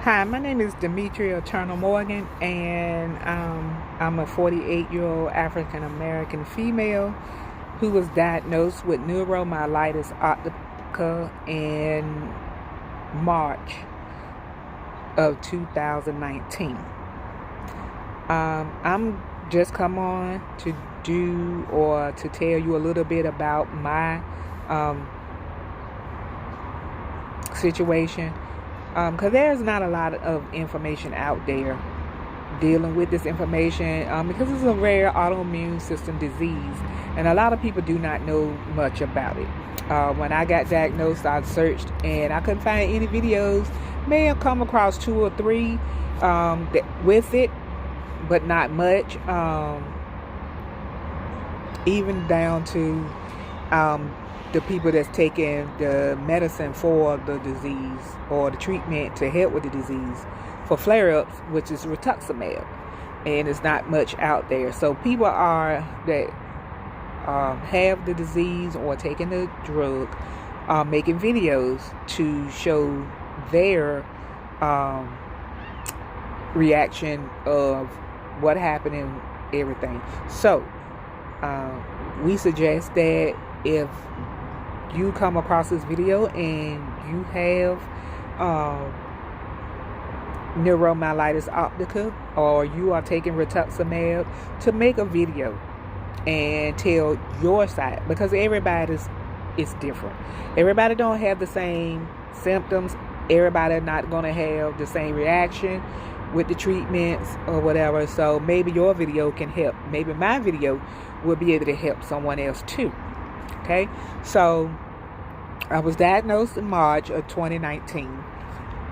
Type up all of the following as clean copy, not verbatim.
Hi, my name is Demetria Turner Morgan, and I'm a 48-year-old African American female who was diagnosed with Neuromyelitis Optica in March of 2019. I'm just come on to tell you a little bit about my situation. Because there's not a lot of information out there dealing with this information because it's a rare autoimmune system disease, and a lot of people do not know much about it. When I got diagnosed, I searched and I couldn't find any videos. May have come across 2 or 3 with it, but not much. Even down to the people that's taking the medicine for the disease or the treatment to help with the disease for flare-ups, which is rituximab, and it's not much out there. So people that have the disease or taking the drug making videos to show their reaction of what happened and everything. So we suggest that if you come across this video and you have Neuromyelitis Optica, or you are taking rituximab, to make a video and tell your side, because everybody is different. Everybody don't have the same symptoms. Everybody not going to have the same reaction with the treatments or whatever. So maybe your video can help. Maybe my video will be able to help someone else too. Okay, so I was diagnosed in March of 2019.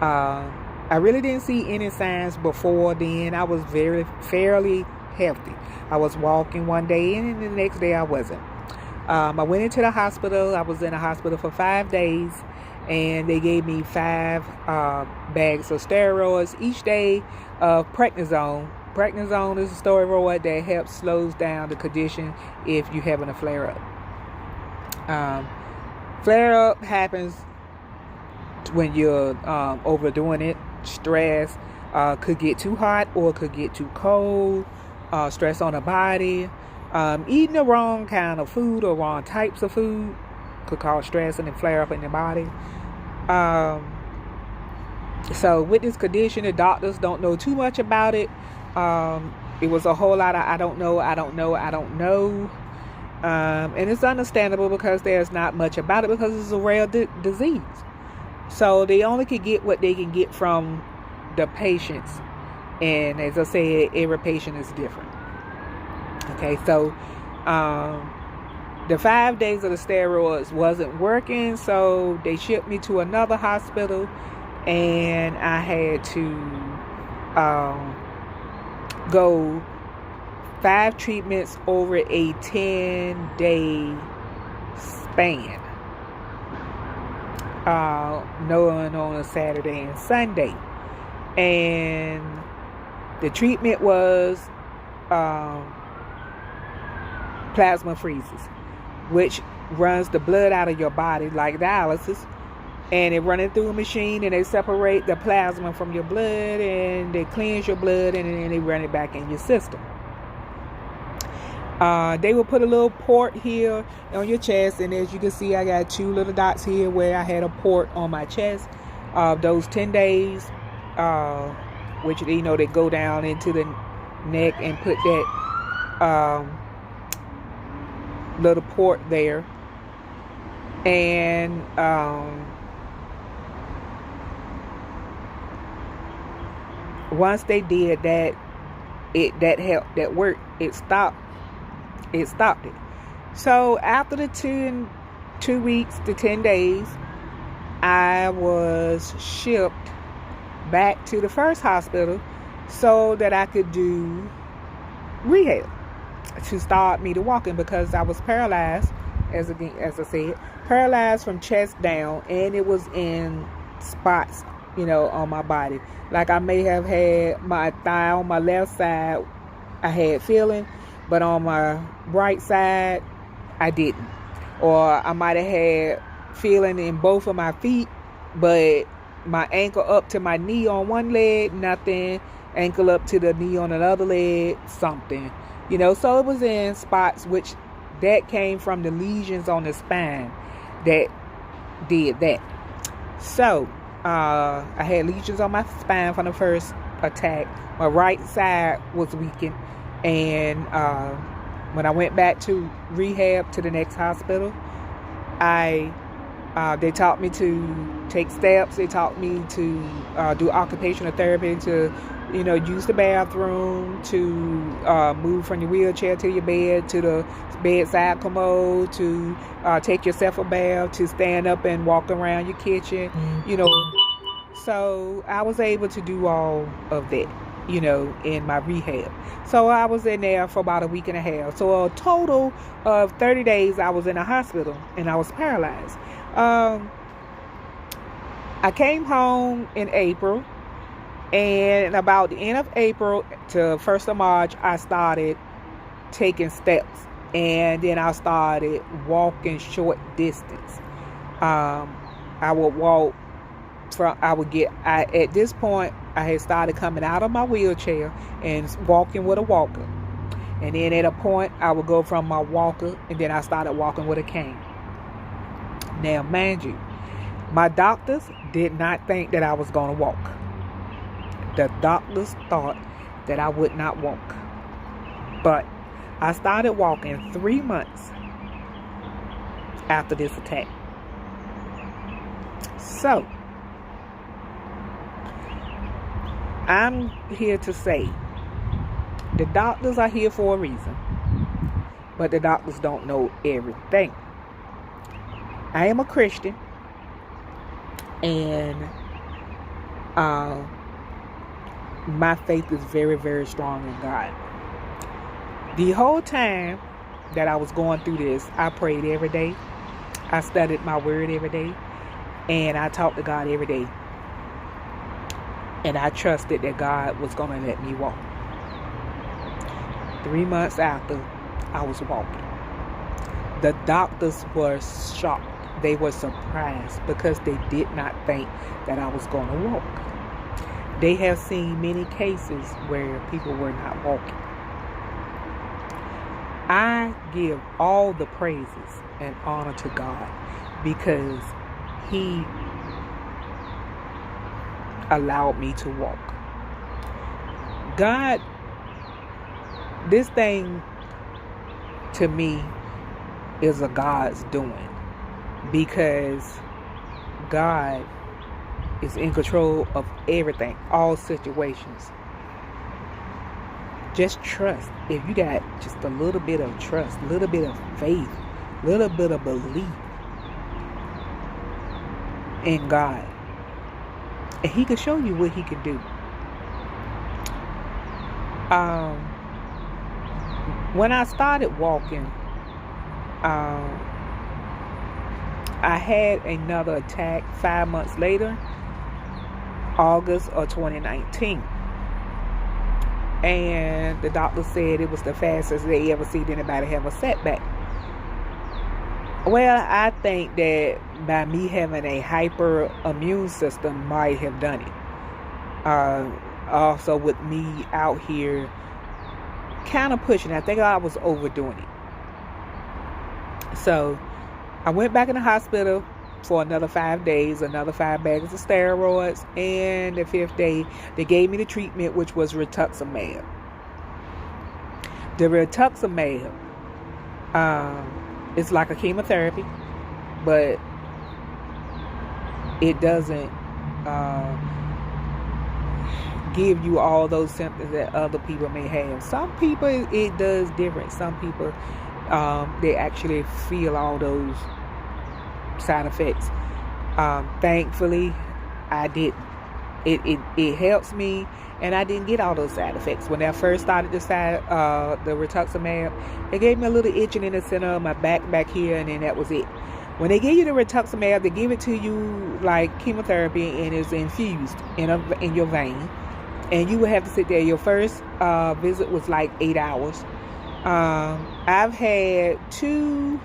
I really didn't see any signs before then. I was fairly healthy. I was walking one day and the next day I wasn't. I went into the hospital. I was in the hospital for 5 days, and they gave me 5 bags of steroids each day of prednisone. Prednisone is a steroid that slows down the condition if you're having a flare-up. Flare-up happens when you're overdoing it. Stress could get too hot or could get too cold. Stress on the body. Eating the wrong kind of food or wrong types of food could cause stress and flare up in the body. So with this condition, the doctors don't know too much about it. It was a whole lot of I don't know. And it's understandable because there's not much about it, because it's a rare disease. So they only can get what they can get from the patients. And as I said, every patient is different. Okay, so the 5 days of the steroids wasn't working, so they shipped me to another hospital, and I had to go 5 treatments over a 10-day span, knowing on a Saturday and Sunday. And the treatment was plasma freezes, which runs the blood out of your body like dialysis, and it run it through a machine, and they separate the plasma from your blood, and they cleanse your blood, and then they run it back in your system. They will put a little port here on your chest, and as you can see, I got 2 little dots here where I had a port on my chest. Those 10 days, which they go down into the neck and put that little port there, and once they did that, that helped, that worked. It stopped it. So after the 2 weeks to 10 days, I was shipped back to the first hospital so that I could do rehab to start me to walking, because I was paralyzed, as I said, paralyzed from chest down, and it was in spots, on my body. Like I may have had my thigh on my left side, I had feeling, but on my right side, I didn't. Or I might have had feeling in both of my feet, but my ankle up to my knee on one leg, nothing. Ankle up to the knee on another leg, something. So it was in spots, which that came from the lesions on the spine that did that. So I had lesions on my spine from the first attack. My right side was weakened, and when I went back to rehab to the next hospital, they taught me to take steps. They taught me to do occupational therapy, to use the bathroom, to move from your wheelchair to your bed, to the bedside commode, to take yourself a bath, to stand up and walk around your kitchen, So I was able to do all of that, in my rehab. So I was in there for about a week and a half. So a total of 30 days I was in a hospital, and I was paralyzed. I came home in April, and about the end of April to 1st of March, I started taking steps, and then I started walking short distance. I would walk at this point, I had started coming out of my wheelchair and walking with a walker. And then at a point, I would go from my walker, and then I started walking with a cane. Now, mind you, my doctors did not think that I was going to walk. The doctors thought that I would not walk. But I started walking 3 months after this attack. So, I'm here to say, the doctors are here for a reason, but the doctors don't know everything. I am a Christian, and my faith is very, very strong in God. The whole time that I was going through this, I prayed every day. I studied my word every day, and I talked to God every day. And I trusted that God was going to let me walk. 3 months after, I was walking. The doctors were shocked. They were surprised because they did not think that I was going to walk. They have seen many cases where people were not walking. I give all the praises and honor to God because He allowed me to walk. God, this thing to me is a God's doing, because God is in control of everything, all situations. Just trust. If you got just a little bit of trust, a little bit of faith, a little bit of belief in God, and He can show you what He can do. When I started walking, I had another attack 5 months later, August of 2019. And the doctor said it was the fastest they ever seen anybody have a setback. Well, I think that by me having a hyperimmune system might have done it. Also with me out here kind of pushing, I think I was overdoing it. So I went back in the hospital for another 5 days, another 5 bags of steroids, and the 5th day they gave me the treatment, which was rituximab. The rituximab it's like a chemotherapy, but it doesn't give you all those symptoms that other people may have. Some people it does different. Some people they actually feel all those side effects. Thankfully, I didn't. It helps me, and I didn't get all those side effects. When I first started the rituximab, it gave me a little itching in the center of my back here, and then that was it. When they give you the rituximab, they give it to you like chemotherapy, and it's infused in your vein, and you would have to sit there. Your first visit was like 8 hours. I've had 2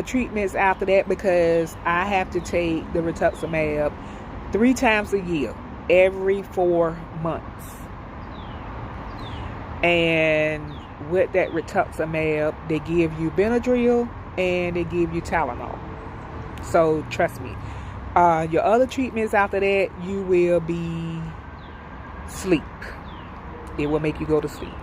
treatments after that, because I have to take the rituximab 3 times a year, every 4 months. And with that rituximab, they give you Benadryl and they give you Tylenol. So trust me. Your other treatments after that, you will be sleep. It will make you go to sleep.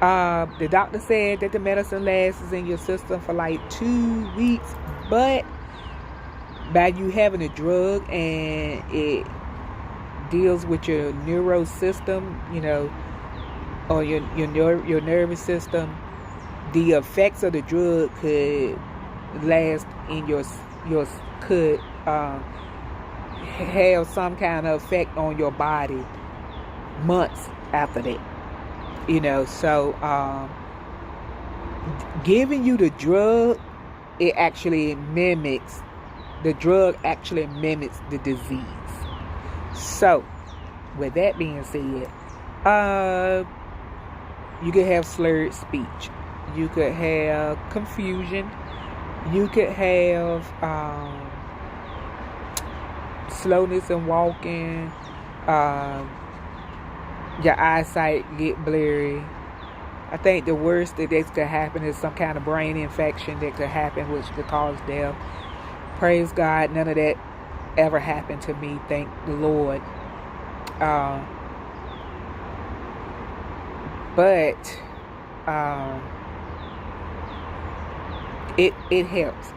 The doctor said that the medicine lasts in your system for like 2 weeks, but by you having a drug and it deals with your neuro system, you know, or your nervous system, the effects of the drug could last in could have some kind of effect on your body months after that. You know, so giving you the drug, the drug actually mimics the disease. So, with that being said, you could have slurred speech. You could have confusion. You could have slowness in walking. Your eyesight get blurry. I think the worst that could happen is some kind of brain infection that could happen, which could cause death. Praise God, none of that ever happened to me. Thank the Lord. But it helps.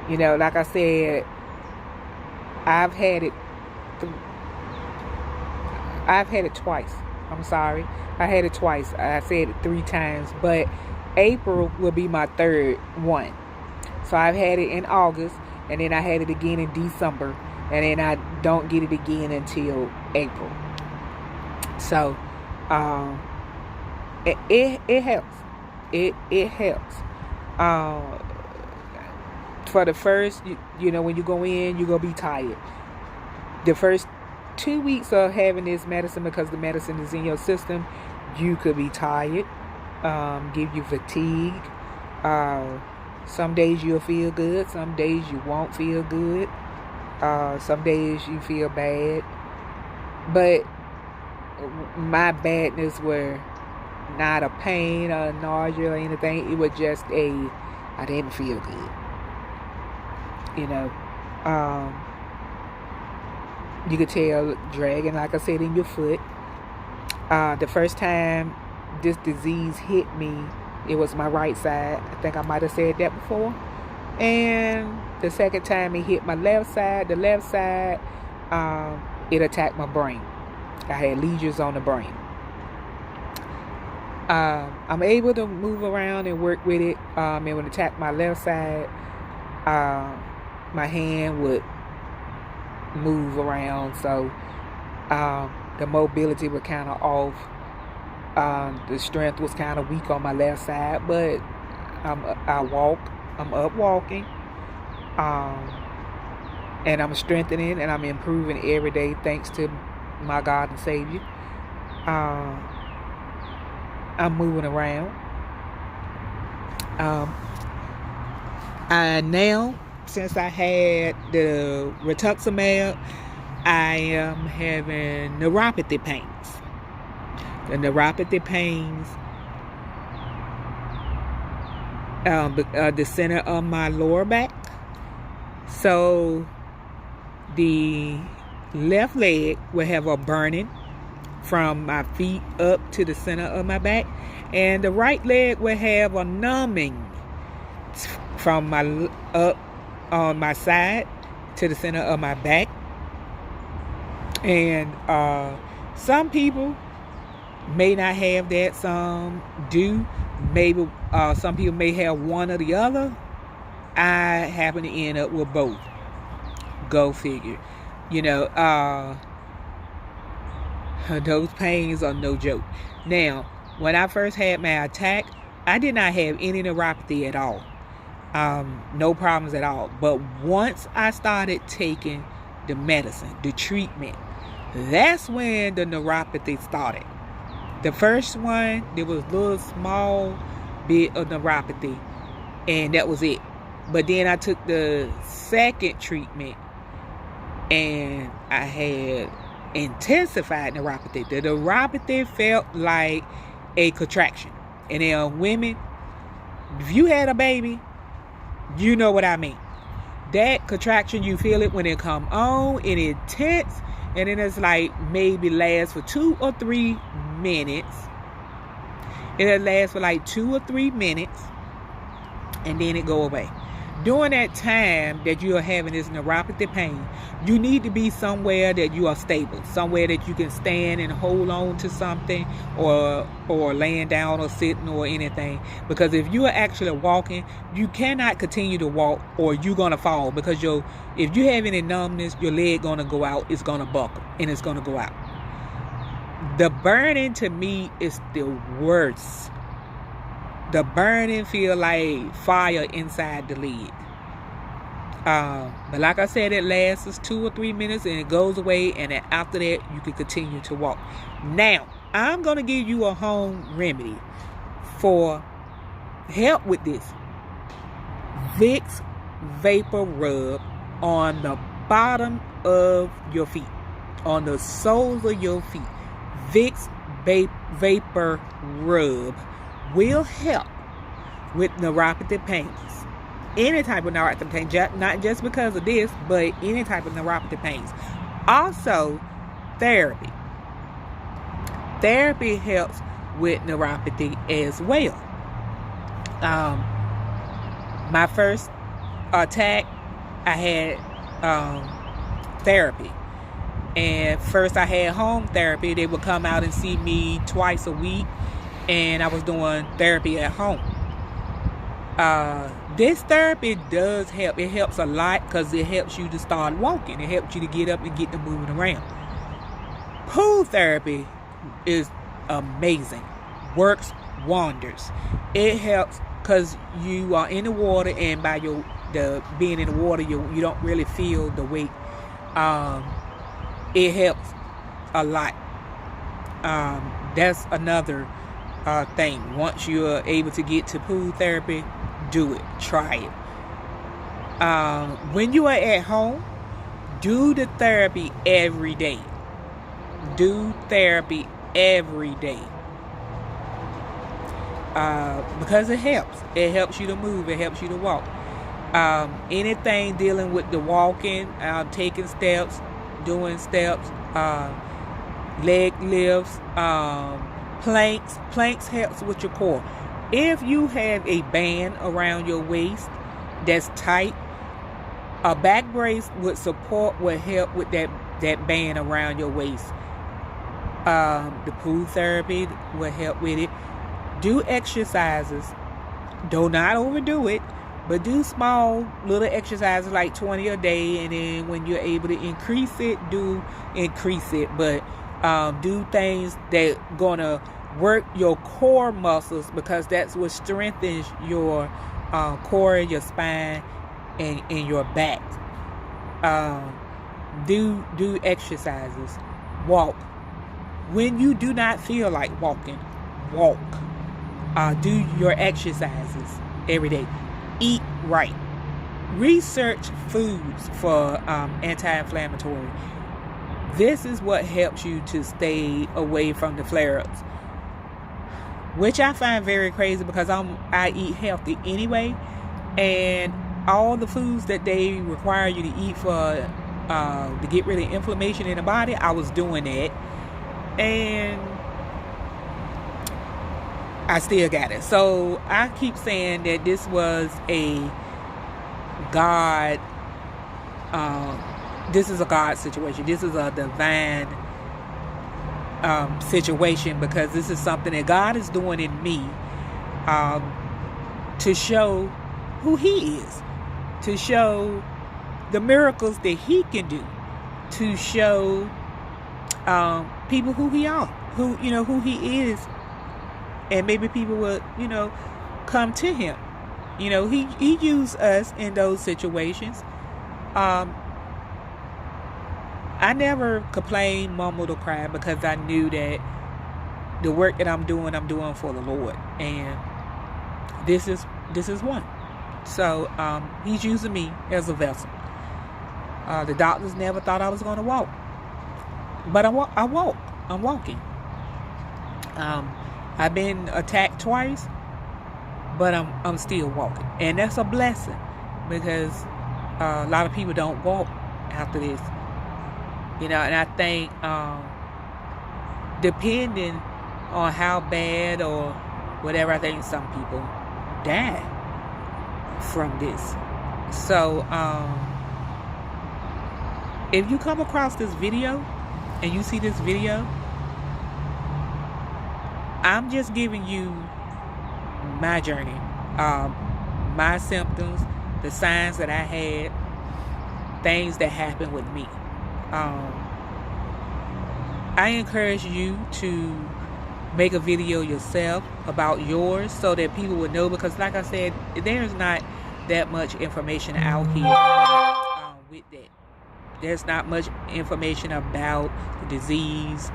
You know, like I said, I've had it twice. I'm sorry. I had it twice. I said it 3 times, but April will be my 3rd one. So I've had it in August, and then I had it again in December, and then I don't get it again until April. So it helps. It helps. For the first, you know, when you go in, you're going to be tired. The first 2 weeks of having this medicine, because the medicine is in your system, you could be tired, give you fatigue. Some days you'll feel good, some days you won't feel good, some days you feel bad. But my badness were not a pain or nausea or anything. It was just I didn't feel good. You know, you could tell dragging, like I said, in your foot. The first time this disease hit me, it was my right side. I think I might have said that before. And the second time it hit my left side, it attacked my brain. I had lesions on the brain. I'm able to move around and work with it. And when it attacked my left side, my hand would move around, so the mobility was kind of off. The strength was kind of weak on my left side, but I'm up walking, and I'm strengthening and I'm improving every day, thanks to my God and Savior. I'm moving around. Now, since I had the rituximab, I am having neuropathy pains. The neuropathy pains, the center of my lower back. So the left leg will have a burning from my feet up to the center of my back, and the right leg will have a numbing from my up on my side to the center of my back. And some people may not have that, some do. Maybe some people may have one or the other. I happen to end up with both. Go figure. You know, those pains are no joke. Now, when I first had my attack, I did not have any neuropathy at all. No problems at all. But once I started taking the medicine, the treatment, that's when the neuropathy started. The first one, there was a little small bit of neuropathy, and that was it. But then I took the second treatment, and I had intensified neuropathy. The neuropathy felt like a contraction. And then women, if you had a baby, you know what I mean. That contraction, you feel it when it come on, and it's intense, and then it's like maybe lasts for 2 or 3 minutes. It'll last for like 2 or 3 minutes, and then it go away. During that time that you are having this neuropathy pain, you need to be somewhere that you are stable, somewhere that you can stand and hold on to something, or laying down or sitting or anything. Because if you are actually walking, you cannot continue to walk, or you're gonna fall. Because if you have any numbness, your leg gonna go out, it's gonna buckle, and it's gonna go out. The burning to me is the worst. The burning feel like fire inside the lid. But like I said, it lasts 2 or 3 minutes and it goes away, and then after that you can continue to walk. Now, I'm going to give you a home remedy for help with this. Vicks Vapor Rub on the bottom of your feet, on the soles of your feet. Vicks Vapor Rub will help with neuropathy pains. Any type of neuropathy pain, not just because of this, but any type of neuropathy pains. Also, therapy. Therapy helps with neuropathy as well. My first attack, I had therapy. And first I had home therapy. They would come out and see me twice a week, and I was doing therapy at home. This therapy does help. It helps a lot because it helps you to start walking. It helps you to get up and get to moving around. Pool therapy is amazing. Works wonders. It helps because you are in the water, and by being in the water, you don't really feel the weight. It helps a lot. That's another thing. Once you're able to get to pool therapy, do it. Try it. When you are at home, do the therapy every day. Do therapy every day. Because it helps. It helps you to move. It helps you to walk. Anything dealing with the walking, taking steps, doing steps, leg lifts, planks. Planks helps with your core. If you have a band around your waist that's tight, a back brace would help with that band around your waist. The pool therapy will help with it. Do exercises. Do not overdo it, but do small little exercises like 20 a day, and then when you're able to increase it, increase it. But do things that gonna work your core muscles, because that's what strengthens your core, your spine, and your back. Do exercises. Walk. When you do not feel like walking, walk. Do your exercises every day. Eat right. Research foods for anti-inflammatory. This is what helps you to stay away from the flare-ups, which I find very crazy because I eat healthy anyway, and all the foods that they require you to eat for to get rid of inflammation in the body, I was doing that, and I still got it. So I keep saying that this was a God. This is a God situation. This is a divine situation, because this is something that God is doing in me to show who He is, to show the miracles that He can do, to show people who He are, who He is, and maybe people will come to Him. He used us in those situations. I never complained, mumbled, or cried, because I knew that the work that I'm doing for the Lord, and this is one. So He's using me as a vessel. The doctors never thought I was going to walk. But I walk. I'm walking. I've been attacked twice, but I'm still walking. And that's a blessing, because a lot of people don't walk after this. And I think depending on how bad or whatever, I think some people die from this. So if you come across this video and you see this video, I'm just giving you my journey, my symptoms, the signs that I had, things that happened with me. I encourage you to make a video yourself about yours so that people would know, because like I said, there's not that much information out here with that. There's not much information about the disease,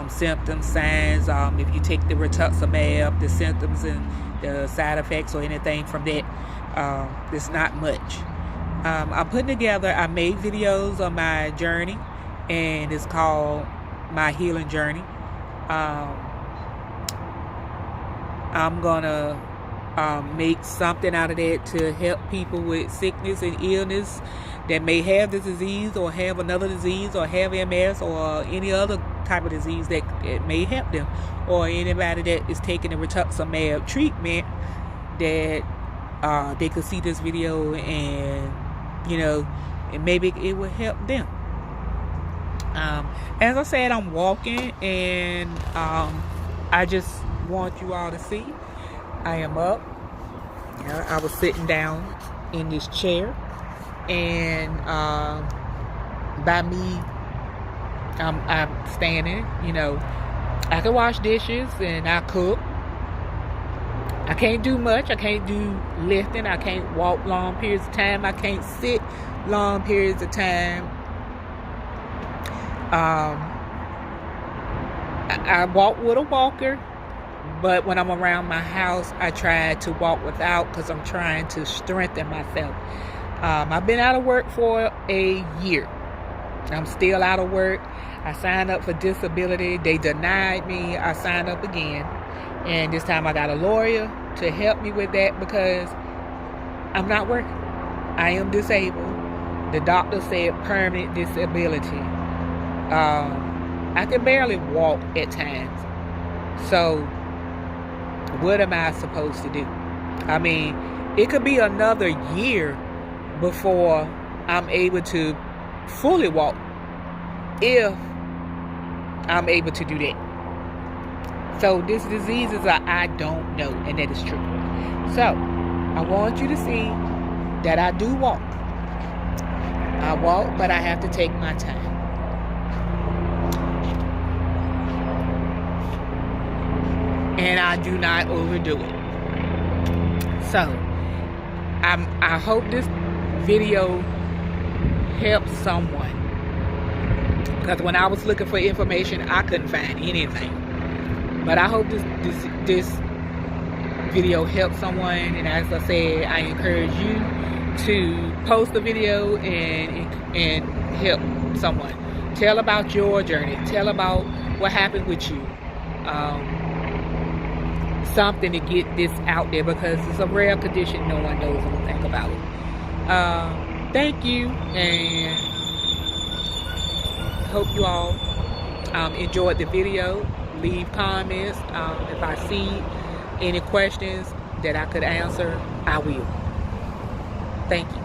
symptoms, signs, if you take the rituximab, the symptoms and the side effects or anything from that. There's not much. I'm putting together, I made videos on my journey, and it's called My Healing Journey. I'm gonna make something out of that to help people with sickness and illness that may have this disease or have another disease or have MS or any other type of disease that it may help them, or anybody that is taking the rituximab treatment that they could see this video and and maybe it will help them. As I said, I'm walking, and I just want you all to see I am up. I was sitting down in this chair, and by me, I'm standing. I can wash dishes and I cook. I can't do much. I can't do lifting. I can't walk long periods of time. I can't sit long periods of time. I walk with a walker, but when I'm around my house, I try to walk without, because I'm trying to strengthen myself. I've been out of work for a year. I'm still out of work. I signed up for disability. They denied me. I signed up again. And this time I got a lawyer to help me with that, because I'm not working. I am disabled. The doctor said permanent disability. I can barely walk at times. So what am I supposed to do? I mean, it could be another year before I'm able to fully walk, if I'm able to do that. So this disease is I don't know, and that is true. So I want you to see that I do walk. I walk, but I have to take my time. And I do not overdo it. So I hope this video helps someone, because when I was looking for information, I couldn't find anything. But I hope this video helps someone. And as I said, I encourage you to post the video and help someone. Tell about your journey. Tell about what happened with you. Something to get this out there, because it's a rare condition. No one knows anything about it. Thank you, and hope you all enjoyed the video. Leave comments. If I see any questions that I could answer, I will. Thank you.